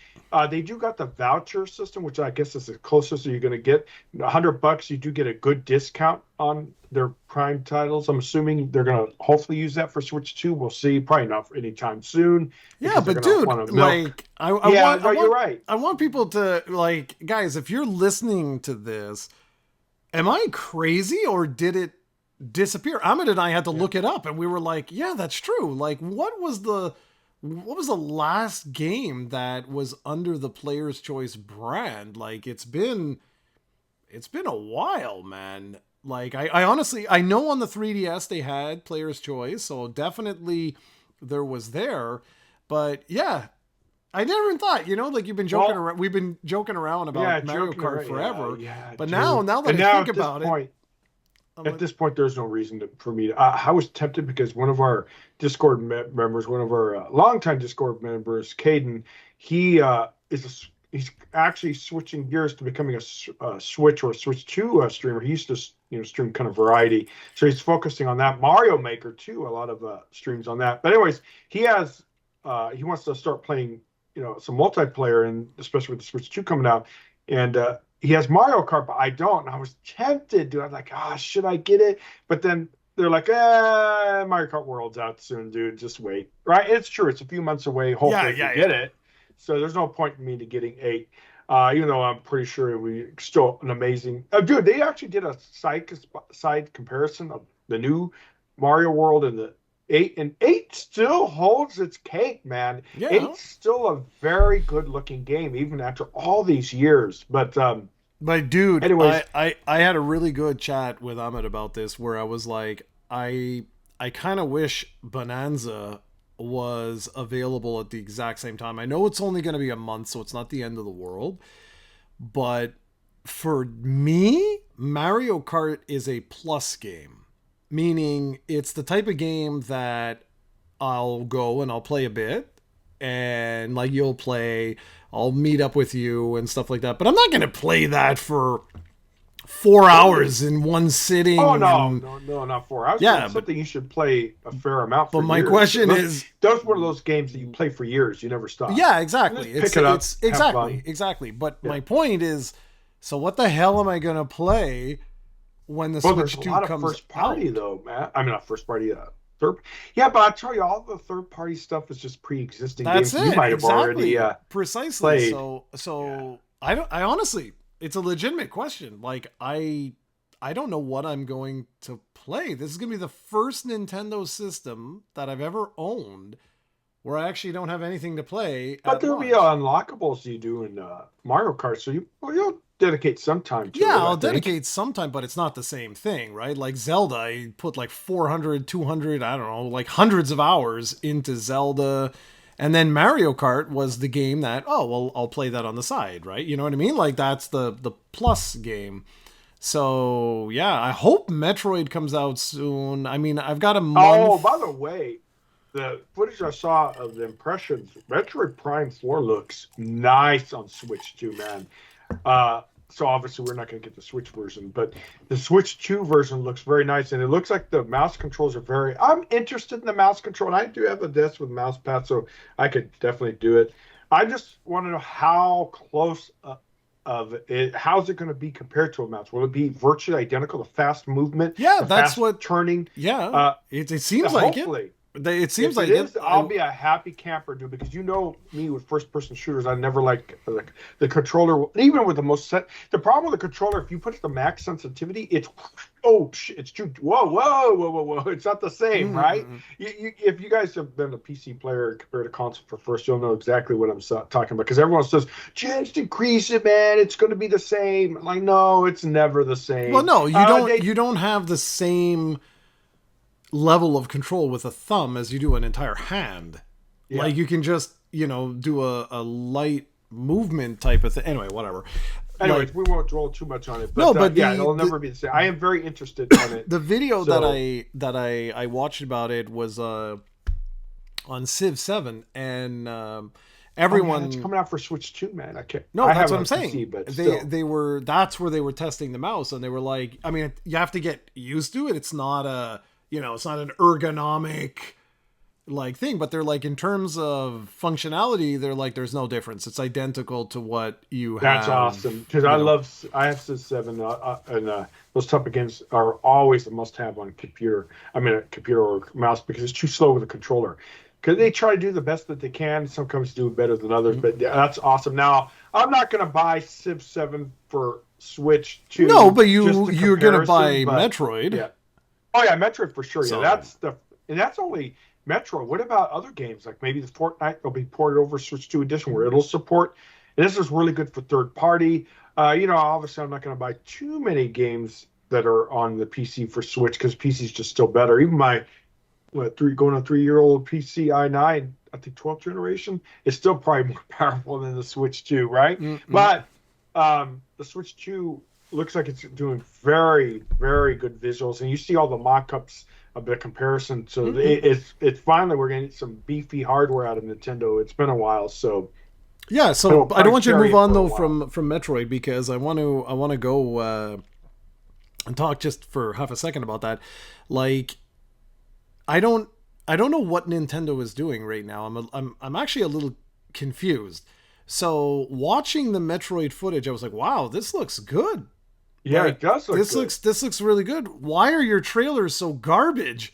they do got the voucher system, which I guess is the closest you're going to get. $100, you do get a good discount on their Prime titles. I'm assuming they're going to hopefully use that for Switch 2. We'll see. Probably not anytime soon. Yeah, but dude, like, you're right. I want people to, like, guys, if you're listening to this, am I crazy or did it disappear? Ahmed and I had to look it up, and we were like, yeah, that's true. Like, what was the last game that was under the Player's Choice brand? Like, it's been a while, man. Like, I honestly, I know on the 3DS they had Player's Choice, so definitely there was there. But yeah, I never even thought, like you've been joking around. We've been joking around about Mario Kart forever. But now that I think about it, at this point, there's no reason for me to. I was tempted because one of our Discord members, one of our longtime Discord members, Caden, he's actually switching gears to becoming a Switch or a Switch 2 streamer. He used to stream kind of variety, so he's focusing on that. Mario Maker too, a lot of streams on that. But anyways, he wants to start playing some multiplayer, and especially with the Switch 2 coming out, and he has Mario Kart, but I don't. And I was tempted to. I was like, should I get it? But then they're like, Mario Kart World's out soon, dude. Just wait. Right? It's true. It's a few months away. Yeah, Hopefully, if we yeah, get yeah. it. So there's no point in me to getting 8. Even though I'm pretty sure we still an amazing. Dude, they actually did a side comparison of the new Mario World and the 8, and 8 still holds its cake, man. Yeah. 8's still a very good looking game, even after all these years. But But dude, anyways, I had a really good chat with Ahmed about this where I was like, I kind of wish Bonanza was available at the exact same time. I know it's only going to be a month, so it's not the end of the world. But for me, Mario Kart is a plus game, meaning it's the type of game that I'll go and I'll play a bit, and like you'll play, I'll meet up with you and stuff like that. But I'm not going to play that for 4 hours in one oh sitting. no, And no, no, not 4. I was saying yeah, but something you should play a fair amount but for my years. question is, Those one of those games that you play for years. You never stop. yeah, exactly. Just pick it up, It's have exactly, fun. exactly. But Yeah. my point is, so what the hell am I going to play when the Well, there's Switch a 2 lot of comes first party out? though, man. I mean, not first party, third. Yeah, but I tell you, all the third party stuff is just pre-existing That's games you it. might have already Exactly. Precisely. played. So Yeah. I don't I honestly, it's a legitimate question. Like I don't know what I'm going to play. This is going to be the first Nintendo system that I've ever owned where I actually don't have anything to play But at there'll be launch. unlockables you do in Mario Kart, so you'll dedicate some time to Yeah, it, I I'll think. dedicate some time, but it's not the same thing, right? Like Zelda, I put like 400, 200, I don't know, like hundreds of hours into Zelda. And then Mario Kart was the game that, oh, well, I'll play that on the side, right? You know what I mean? Like that's the plus game. So, yeah, I hope Metroid comes out soon. I mean, I've got a Oh, month. by the way, the footage I saw of the impressions, Metroid Prime 4 looks nice on Switch 2, man. Uh, so obviously we're not going to get the Switch version, but the Switch 2 version looks very nice, and it looks like the mouse controls are very. I'm interested in the mouse control, and I do have a desk with mouse pad, so I could definitely do it. I just want to know how close of it. How's it going to be compared to a mouse? Will it be virtually identical? The fast movement, Yeah, the that's fast what, turning. yeah, Uh, it seems like it. hopefully, It seems if it like it. is, I'll be a happy camper, dude. Because you know me with first-person shooters, I never like the controller. Even with the most set, the problem with the controller, if you put it to max sensitivity, it's oh shit, it's too whoa. It's not the same, right? Mm. If you guys have been a PC player compared to console for first, you'll know exactly what I'm talking about. Because everyone says just increase it, man. It's going to be the same. I'm like, no, it's never the Well, same. no, They you don't have the same level of control with a thumb as you do an entire hand. yeah. Like you can just, do a light movement type of thing. Anyway, whatever. Like Anyways, we won't dwell too much on it, no, but but yeah, it'll never be the same. I am very interested in it. the video that So, I watched about it was on Civ 7 and oh yeah, that's everyone. coming out for Switch too, man. I can't. No, I that's have what it I'm on saying. PC, but They still, they were that's where they were testing the mouse and they were like, I mean, you have to get used to it. It's not it's not an ergonomic like thing, but they're like in terms of functionality, they're like there's no difference. It's identical to what you that's have, awesome because you know. I have Civ 7, and those type of games are always a must-have on computer. I mean, a computer or mouse because it's too slow with a controller. Because they try to do the best that they can. Some companies do it better than others, but yeah, that's awesome. Now, I'm not going to buy Civ 7 for Switch No, 2 but just to you're gonna comparison, buy but Metroid. yeah. Oh yeah, Metroid for sure. Yeah, So that's only Metro. What about other games like maybe the Fortnite will be ported over Switch 2 edition where it'll support. And this is really good for third party. Obviously I'm not going to buy too many games that are on the PC for Switch because PC is just still better. Even my going on 3-year-old PC i9, I think 12th generation, is still probably more powerful than the Switch 2, right? mm-mm. But the Switch 2 looks like it's doing very, very good visuals, and you see all the mock-ups of the comparison. So it's finally we're getting some beefy hardware out of Nintendo. It's been a while, so Yeah, it'll so I don't probably want you to carry move it on for a though while. from Metroid because I want to go and talk just for half a second about that. Like I don't I don't know what Nintendo is doing right now. I'm actually a little confused. So watching the Metroid footage, I was like, wow, this looks good. Yeah, Like it does look good. this looks really good. Why are your trailers so garbage?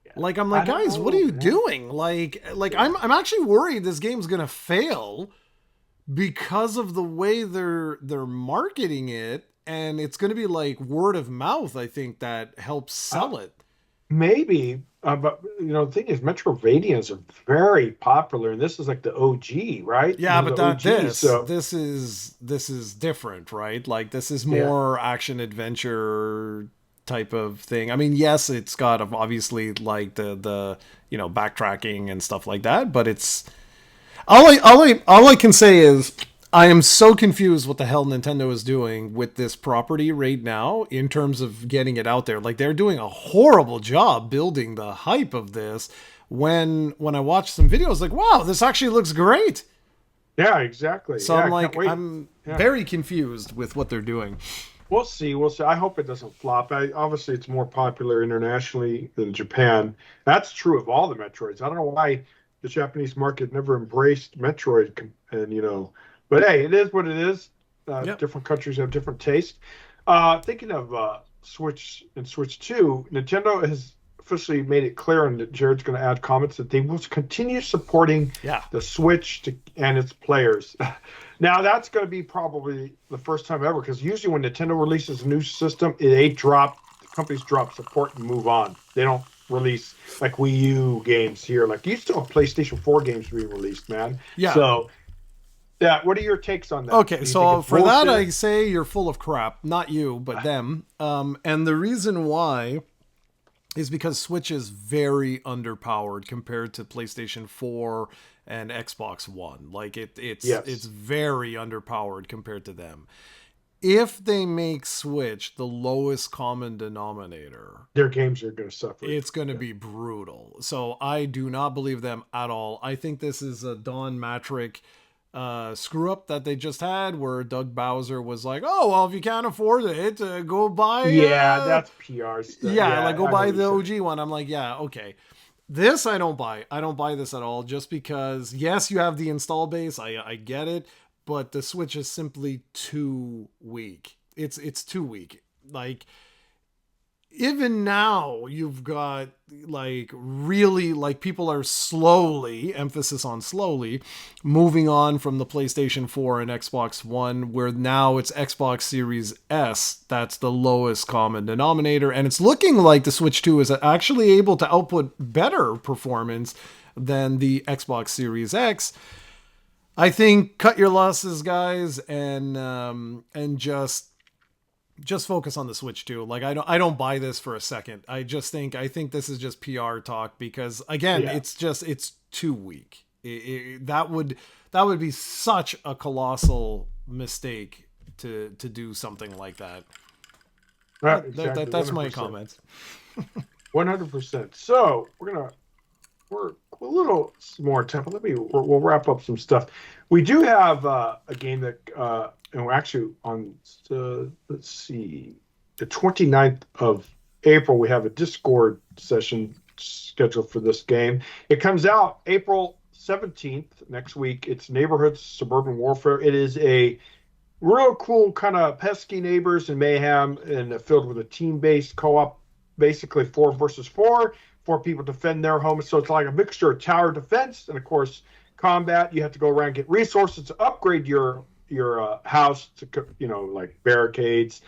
Yeah. Like I'm I like, don't guys, what are know, you man. doing? Like Yeah. I'm actually worried this game's gonna fail because of the way they're marketing it, and it's gonna be like word of mouth. I think that helps Uh, sell it. Maybe, but the thing is, Metrovanians are very popular, and this is like the OG, right? Yeah, One of but the that OGs. So this is different, right? Like this is yeah, more action adventure type of thing. I mean, yes, it's got obviously like the backtracking and stuff like that, but it's all I can say is I am so confused what the hell Nintendo is doing with this property right now in terms of getting it out there. Like they're doing a horrible job building the hype of this. When I watch some videos, like wow, this actually looks great. yeah, exactly. So Yeah, I'm I can't like, wait. I'm Yeah, very confused with what they're doing. we'll see. We'll see. I hope it doesn't flop. Obviously, it's more popular internationally than Japan. That's true of all the Metroids. I don't know why the Japanese market never embraced Metroid, but hey, it is what it is. Yep. Different countries have different tastes. Thinking of Switch and Switch 2, Nintendo has officially made it clear, and Jared's going to add comments that they will continue supporting Yeah. the Switch and its players. Now that's going to be probably the first time ever, because usually when Nintendo releases a new system, the companies drop support and move on. They don't release like Wii U games here. Like you still have PlayStation 4 games being released, man. Yeah. So yeah, what are your takes on that? Okay, Do you think so it's for that bullshit? I say you're full of crap. Not you, but them. And the reason why is because Switch is very underpowered compared to PlayStation 4 and Xbox One. Like it's Yes, very underpowered compared to them. If they make Switch the lowest common denominator, their games are going to suffer. it's going to Yeah. be brutal. So I do not believe them at all. I think this is a Don Matrick screw up that they just had where Doug Bowser was like, "Oh, well, if you can't afford it, go buy Yeah, that's PR stuff. yeah, like Yeah, go I know buy what you're the saying. OG one." I'm like, "Yeah, okay." This I don't buy. I don't buy this at all just because yes, you have the install base. I get it, but the Switch is simply too weak. It's too weak. Like even now you've got like really like people are slowly, emphasis on slowly, moving on from the PlayStation 4 and Xbox One, where now it's Xbox Series S that's the lowest common denominator, and it's looking like the Switch 2 is actually able to output better performance than the Xbox Series X. I think cut your losses, guys, and just focus on the Switch too. Like I don't buy this for a second. I think this is just PR talk because again, Yeah, it's too weak. That would be such a colossal mistake to do something like that. exactly, That's my 100%. comments. 100%. So we're a little more time. We'll wrap up some stuff. We do have a game that, and we're actually on, let's see, the 29th of April, we have a Discord session scheduled for this game. It comes out April 17th next week. It's Neighborhoods Suburban Warfare. It is a real cool kind of pesky neighbors and mayhem, and filled with a team-based co-op, basically four versus four. Four people defend their homes, so it's like a mixture of tower defense and, of course, combat. You have to go around and get resources to upgrade your house to, like barricades,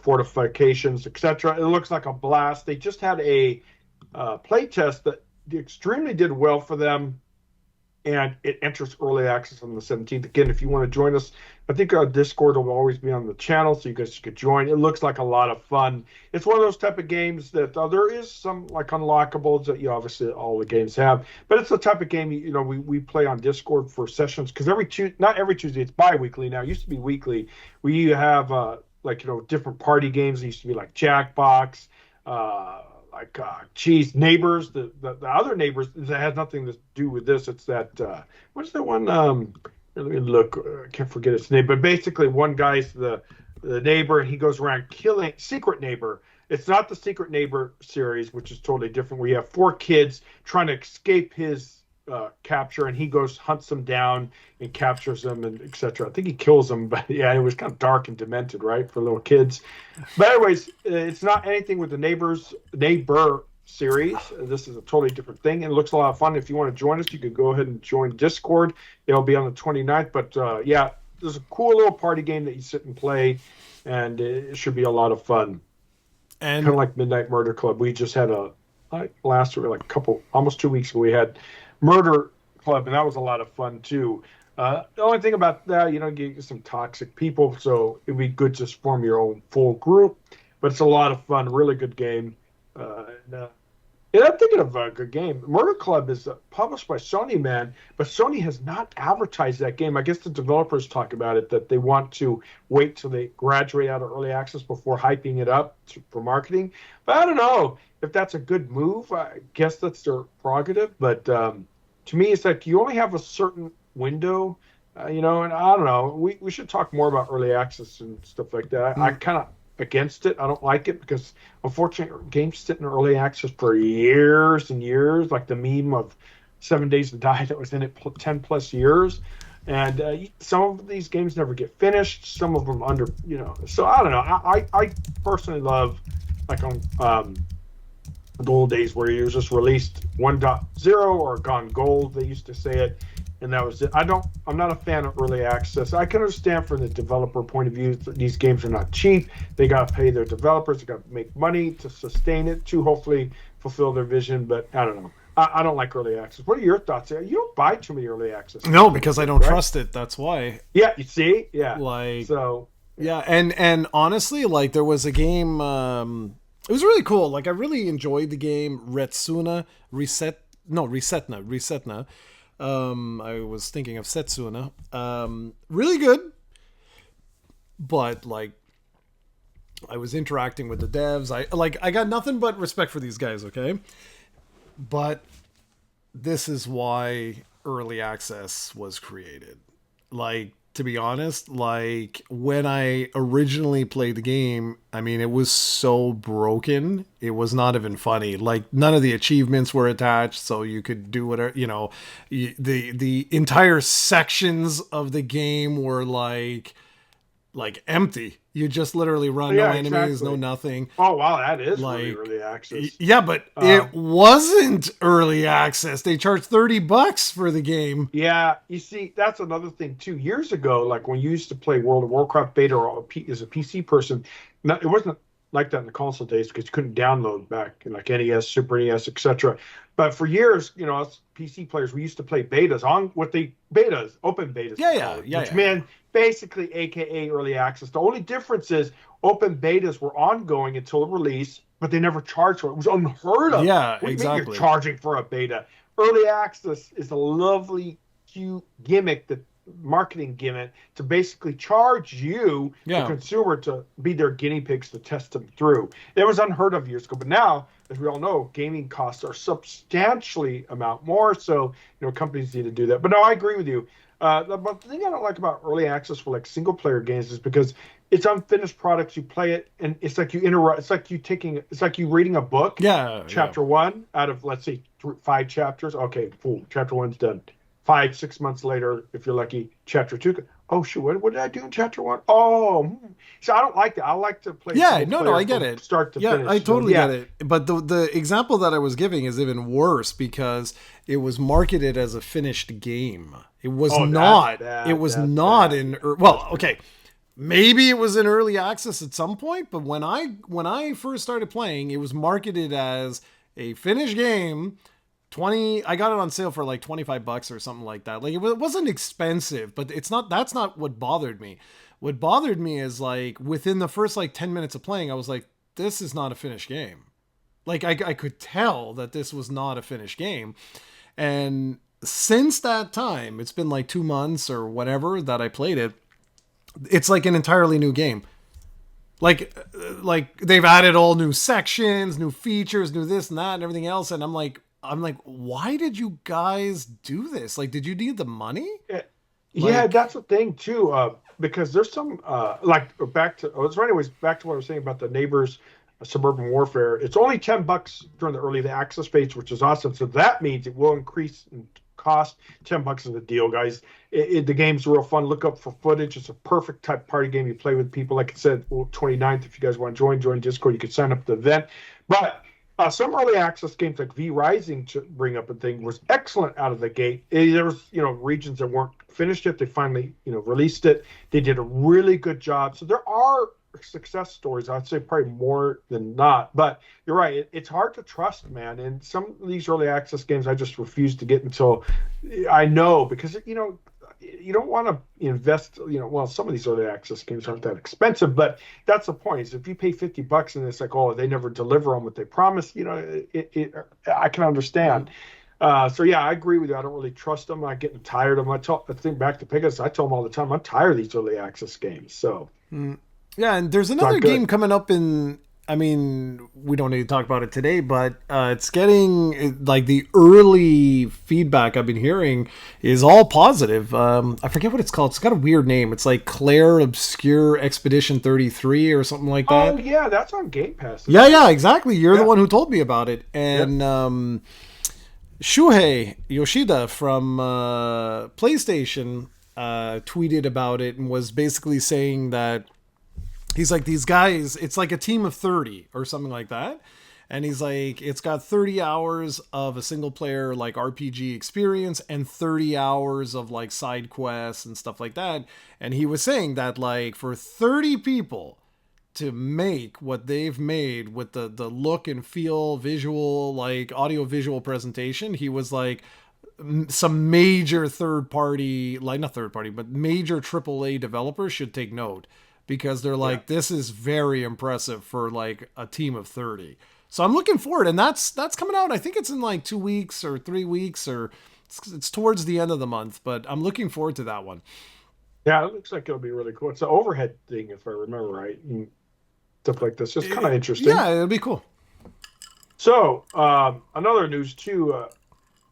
fortifications, etc. It looks like a blast. They just had a play test that extremely did well for them, and it enters early access on the 17th. Again, if you want to join us, I think our Discord will always be on the channel, so you guys could join. It looks like a lot of fun. It's one of those type of games that there is some like unlockables that you obviously all the games have, but it's the type of game we play on Discord for sessions, because not every Tuesday, it's bi-weekly now. It used to be weekly. We have different party games. It used to be like Jackbox, cheese neighbors, the other neighbors that has nothing to do with this. It's that what's that one? Let me look. I can't forget its name. But basically, one guy's the neighbor, and he goes around killing secret neighbor. It's not the Secret Neighbor series, which is totally different. We have four kids trying to escape his capture, and he goes hunts them down and captures them and etc. I think he kills them, but yeah, it was kind of dark and demented, right, for little kids. But anyways, it's not anything with the neighbor series. This is a totally different thing. It looks a lot of fun. If you want to join us, you could go ahead and join Discord. It'll be on the 29th. But yeah, there's a cool little party game that you sit and play, and it should be a lot of fun. And kind of like Midnight Murder Club. We just had last week, like a couple, almost 2 weeks ago, we had Murder Club, and that was a lot of fun too. The only thing about that, you get some toxic people, so it'd be good to form your own full group. But it's a lot of fun, really good game. Yeah, I'm thinking of a good game. Murder Club is published by Sony, man, but Sony has not advertised that game. I guess the developers talk about it, that they want to wait till they graduate out of early access before hyping it up for marketing. But I don't know if that's a good move. I guess that's their prerogative. But to me, it's like you only have a certain window, and I don't know. We should talk more about early access and stuff like that. I kind of against it. I don't like it because unfortunately games sit in early access for years and years, like the meme of 7 Days to Die that was in it 10 plus years. And some of these games never get finished. Some of them so I don't know. I personally love like on the old days where you just released 1.0 or gone gold, they used to say it. And that was it. I'm not a fan of early access. I can understand from the developer point of view that these games are not cheap. They got to pay their developers. They got to make money to sustain it, to hopefully fulfill their vision. But I don't know. I don't like early access. What are your thoughts there? You don't buy too many early access. No, because I don't trust it. That's why. Yeah, you see? Yeah. Yeah, and honestly, like there was a game, it was really cool. Like I really enjoyed the game Resetna. I was thinking of Setsuna. Really good. But like I was interacting with the devs. I got nothing but respect for these guys, okay? But this is why early access was created. Like, to be honest, like when I originally played the game, I mean, it was so broken. It was not even funny. Like none of the achievements were attached, so you could do whatever, the entire sections of the game were like empty. You just literally run, no enemies, exactly. No nothing. Oh wow, that is like really early access. Yeah, but it wasn't early access. They charged $30 for the game. Yeah, you see, that's another thing too. Years ago, like when you used to play World of Warcraft beta or as a PC person, it wasn't like that in the console days because you couldn't download back in like NES, Super NES, etc. But for years, us PC players, we used to play betas on open betas. Which meant basically AKA early access. The only difference is open betas were ongoing until release, but they never charged for it. It was unheard of. Yeah, what do you exactly. mean you're charging for a beta? Early access is a lovely, cute marketing gimmick to basically charge you, the consumer, to be their guinea pigs to test them through. It was unheard of years ago, but now, as we all know, gaming costs are substantially amount more. So, companies need to do that. But no, I agree with you. The thing I don't like about early access for like single player games is because it's unfinished products. You play it, and it's like you interrupt. It's like you reading a book. Yeah. Chapter 1 out of, let's say, 5 chapters. Okay, cool. Chapter 1's done. 5-6 months later, if you're lucky, chapter 2. Oh shoot, what did I do in chapter 1? So I don't like that. I like to play. Yeah, no, I get it. Start to finish. Yeah, I totally get it. But the example that I was giving is even worse because it was marketed as a finished game. It was not. It was not in. Well, okay, maybe it was in early access at some point, but when I first started playing, it was marketed as a finished game. I got it on sale for like $25 or something like that. Like it wasn't expensive, but that's not what bothered me. What bothered me is like within the first like 10 minutes of playing, I was like, this is not a finished game. Like I could tell that this was not a finished game. And since that time, it's been like 2 months or whatever that I played it. It's like an entirely new game. Like they've added all new sections, new features, new this and that and everything else. And I'm like, why did you guys do this? Like, did you need the money? Yeah, that's the thing too. Because there's some back to what I was saying about the neighbors, suburban warfare. It's only $10 during the early access phase, which is awesome. So that means it will increase in cost. $10 is a deal, guys. The game's real fun. Look up for footage. It's a perfect type party game. You play with people. Like I said, 29th, if you guys want to join Discord. You can sign up to the event. But some early access games like V Rising, to bring up a thing, was excellent out of the gate. There was, regions that weren't finished yet. They finally, released it. They did a really good job. So there are success stories. I'd say probably more than not. But you're right. It's hard to trust, man. And some of these early access games, I just refuse to get until I know, because, you don't want to invest, well, some of these early access games aren't that expensive, but that's the point. Is if you pay $50 and it's like, oh, they never deliver on what they promise, I can understand. So yeah, I agree with you. I don't really trust them. I'm getting tired of them. I think back to Pegasus, I tell them all the time, I'm tired of these early access games. So yeah, and there's another game coming up we don't need to talk about it today, but it's getting, like, the early feedback I've been hearing is all positive. I forget what it's called. It's got a weird name. It's like Claire Obscure Expedition 33 or something like that. Oh, yeah, that's on Game Pass. Yeah, exactly. You're the one who told me about it. And Shuhei Yoshida from PlayStation tweeted about it and was basically saying that he's like, these guys, it's like a team of 30 or something like that. And he's like, it's got 30 hours of a single player, like, RPG experience and 30 hours of, like, side quests and stuff like that. And he was saying that, like, for 30 people to make what they've made with the look and feel, visual, like, audio visual presentation, he was like, some major third party, like, not third party, but major AAA developers should take note. Because they're like, this is very impressive for, like, a team of 30. So I'm looking forward, and that's coming out. I think it's in like 2 weeks or 3 weeks, or it's towards the end of the month. But I'm looking forward to that one. Yeah, it looks like it'll be really cool. It's an overhead thing, if I remember right, and stuff like this. Just kind of interesting. Yeah, it'll be cool. So another news too.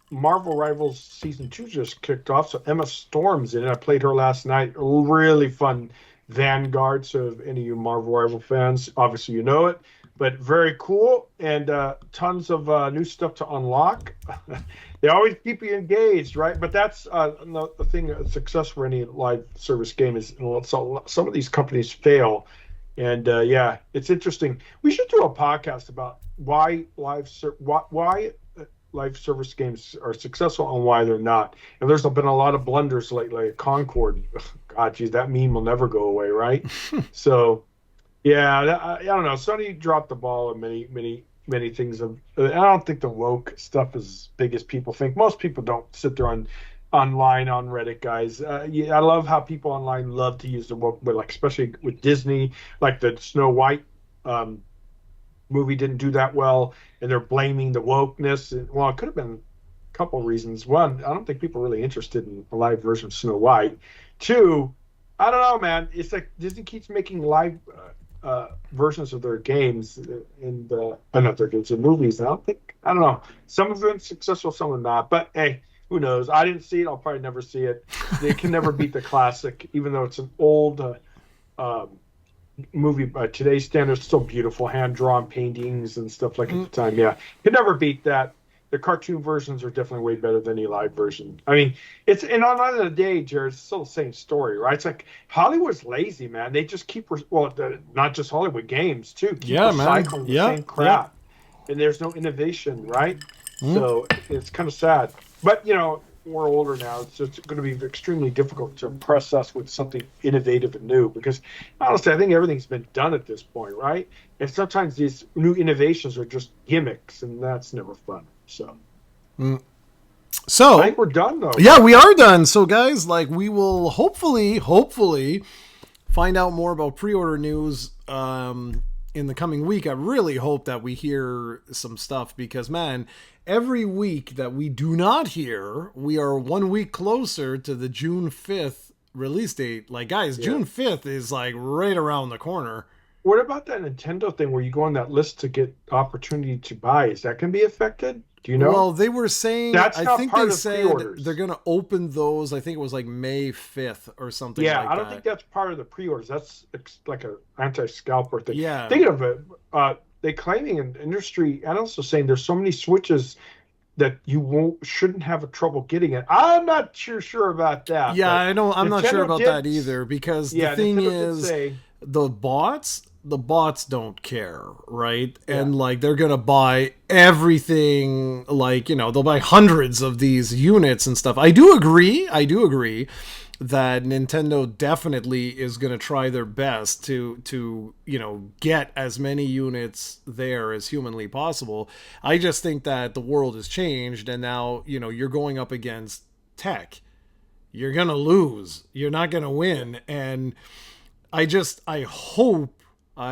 Marvel Rivals Season 2 just kicked off. So Emma Storm's in it. I played her last night. Really fun Vanguard. So if any of you Marvel Rival fans, obviously you know it, but very cool, and tons of new stuff to unlock. They always keep you engaged, right? But that's the thing. Success for any live service game is, so some of these companies fail, and yeah, it's interesting. We should do a podcast about why live service games are successful and why they're not. And there's been a lot of blunders lately. Concord, God, geez, that meme will never go away, right? So, yeah, I don't know. Sony dropped the ball on many things. I don't think the woke stuff is as big as people think. Most people don't sit there online on Reddit, guys. Yeah, I love how people online love to use the woke, but, like, especially with Disney, like the Snow White movie didn't do that well, and they're blaming the wokeness. Well, it could have been a couple of reasons. One, I don't think people are really interested in a live version of Snow White. Two, I don't know, man. It's like Disney keeps making live versions of their games and not their games, and movies. And I don't know. Some of them successful, some are not. But hey, who knows? I didn't see it. I'll probably never see it. They can never beat the classic, even though it's an old movie by today's standards. Still beautiful, hand-drawn paintings and stuff like at the time. Yeah, can never beat that. The cartoon versions are definitely way better than any live version. I mean, on the end of the day, Jared, it's still the same story, right? It's like Hollywood's lazy, man. They just keep, not just Hollywood, games too. Keep recycling the same crap, and there's no innovation, right? So it's kind of sad. But we're older now. It's just going to be extremely difficult to impress us with something innovative and new, because honestly, I think everything's been done at this point, right? And sometimes these new innovations are just gimmicks, and that's never fun. So I think we're done, though. Yeah, we are done. So, guys, like, we will hopefully find out more about pre-order news in the coming week. I really hope that we hear some stuff, because, man, every week that we do not hear, we are 1 week closer to the June 5th release date. Like, guys, June 5th is, like, right around the corner. What about that Nintendo thing where you go on that list to get opportunity to buy? Is that going to be affected? Do you know? Well, they were saying, that's I think they said pre-orders. They're going to open those. I think it was like May 5th or something like that. Yeah, I don't think that's part of the pre-orders. That's like an anti-scalper thing. Yeah. Thinking of it, they claiming in industry analysts are saying there's so many Switches that you shouldn't have a trouble getting it. I'm not sure about that, Yeah, but I know. I'm not sure Nintendo about did. that either, because the Yeah, thing Nintendo did is, say, the bots don't care, right? yeah. And like they're gonna buy everything, like, they'll buy hundreds of these units and stuff. I do agree that Nintendo definitely is gonna try their best to get as many units there as humanly possible. I just think that the world has changed, and now you're going up against tech. You're gonna lose. You're not gonna win. And I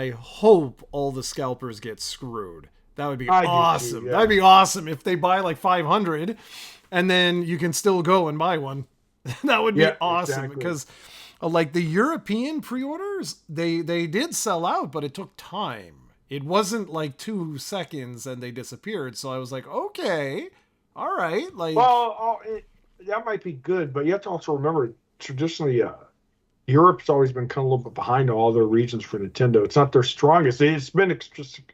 hope all the scalpers get screwed. That would be I do too. awesome. That'd Yeah. be awesome if they buy like 500 and then you can still go and buy one. That would be Yeah. awesome, Exactly. because like the European pre-orders, they did sell out, but it took time. It wasn't like 2 seconds and they disappeared. So I was like, okay, all right, like, Well, that might be good, but you have to also remember traditionally, Europe's always been kind of a little bit behind all other regions for Nintendo. It's not their strongest. It's been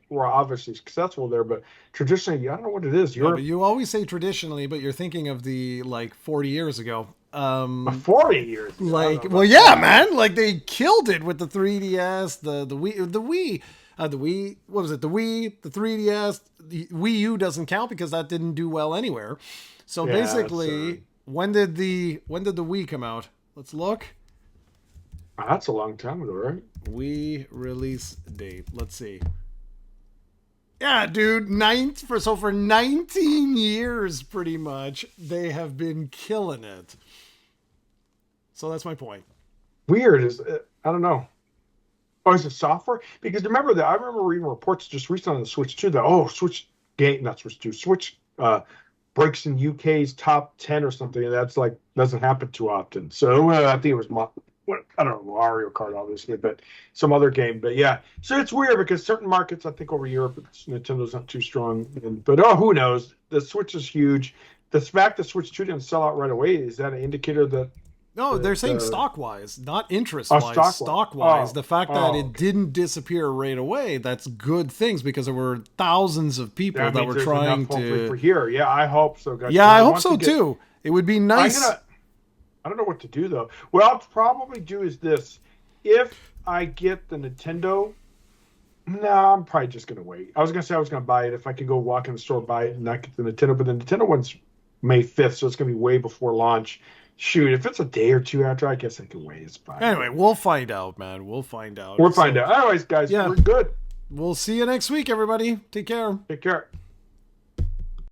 well, obviously successful there, but traditionally, I don't know what it is. yeah, but Europe, you always say traditionally, but you're thinking of the like 40 years ago. 40 years ago. I don't Like, know well, about yeah, that. man. Like they killed it with the 3DS, the Wii. What was it? The Wii, the 3DS, the Wii U doesn't count because that didn't do well anywhere. So Yeah, that's basically, when did the Wii come out? Let's look. that's a long time ago, right? Wii release date. Let's see. Yeah, dude. For 19 years, pretty much, they have been killing it. So that's my point. Weird is I don't know. Oh, is it software? Because remember that I remember reading reports just recently on the Switch 2 that Switch game, not Switch 2, Switch breaks in UK's top 10 or something, and that's like doesn't happen too often. So I think it was what I don't know, Mario Kart obviously, but some other game. But yeah, so it's weird because certain markets, I think over Europe, Nintendo's not too strong. But who knows? The Switch is huge. The fact that Switch 2 didn't sell out right away, is that an indicator that No, they're saying the stock wise, not interest wise. stock wise? Stock wise, the fact that it Okay. didn't disappear right away, that's good things, because there were thousands of people That that means were there's trying enough hopefully for to. here. Yeah, I hope so, guys. Yeah, Because I I hope want so to get. too. It would be I'm nice. gonna. I don't know what to do though. What I'll probably do is this: if I get the Nintendo, no, I'm probably just gonna wait. I was gonna say I was gonna buy it if I could go walk in the store, buy it, and not get the Nintendo. But the Nintendo one's May 5th, so it's gonna be way before launch. Shoot, if it's a day or two after, I guess I can wait. It's fine. Anyway, we'll find out, man. We'll find out. We'll find So, out. Anyways, guys, yeah, we're good. we'll see you next week, everybody. Take care. Take care.